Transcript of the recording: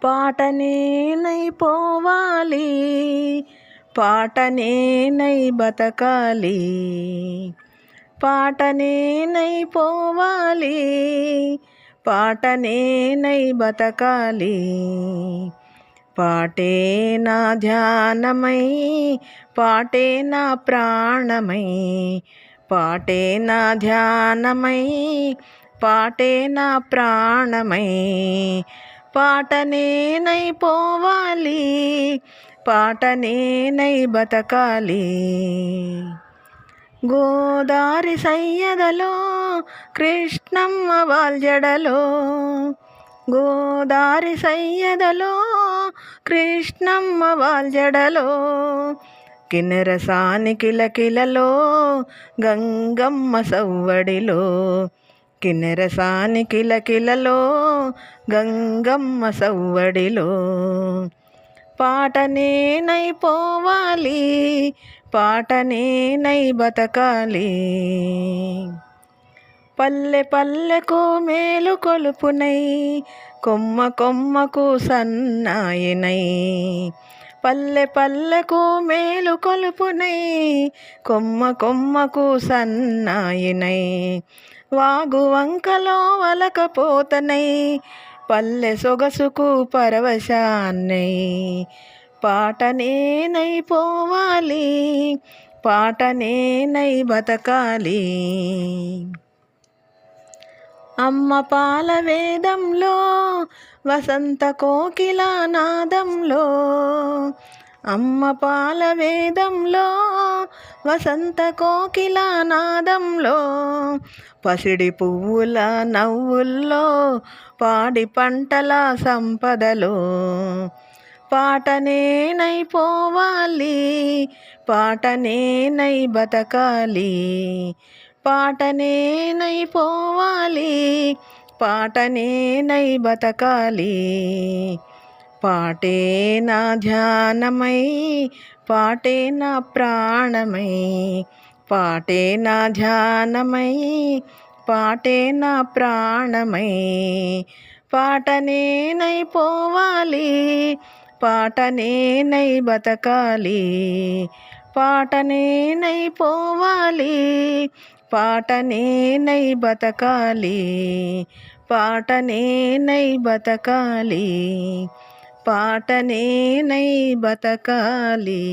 పాటనేనైపోవాలి, పాటనేనై బతకాలి, పాటనేనైపోవాలి, పాటనేనై బతకాలి. పాటే నా ధ్యానమై, పాటే నా ప్రాణమై, పాటే నా ధ్యానమై, పాటే నా ప్రాణమై. పాటనేనైపోవాలి, పాటనేనై బతకాలి. గోదారి సయ్యదలో కృష్ణమ్మ వాల్జడలో, గోదారి సయ్యదలో కృష్ణమ్మ వాల్జడలో, కిన్నెరసాని కిలకిలలో గంగమ్మ సవ్వడిలో, కిన్నెరసాని కిలకిలలో గంగమ్మ సవ్వడిలో. పాటనేనైపోవాలి, పాటనేనై బతకాలి. పల్లె పల్లెకు మేలు కొలుపునై, కొమ్మ కొమ్మకు సన్నాయినై, పల్లె పల్లెకు మేలు కొలుపునై, కొమ్మ కొమ్మకు సన్నాయినై, వాగు వంకలో వలకపోతనై, పల్లె సొగసుకు పరవశాన్నై. పాటనేనైపోవాలి, పాటనేనై బతకాలి. అమ్మ పాల వేదంలో వసంత కోకిల నాదంలో, అమ్మ పాల వేదంలో వసంత కోకిల నాదంలో, పసిడి పువ్వుల నవ్వుల్లో పాడి పంటల సంపదలో. పాటనేనైపోవాలి, పాటనేనై బతకాలి, పాటనేనైపోవాలి, పాటనేనై బతకాలి. పాటే నా ధ్యానమై, పాటే నా ప్రాణమై, పాటే నా ధ్యానమై, పాటే నా ప్రాణమై. పాటనేనైపోవాలి, పాటనేనై బతకాలి, పాటనేనైపోవాలి, పాటనేనై బతకాలి, పాటనేనై బతకాలి, పాటనేనై బతకాలి.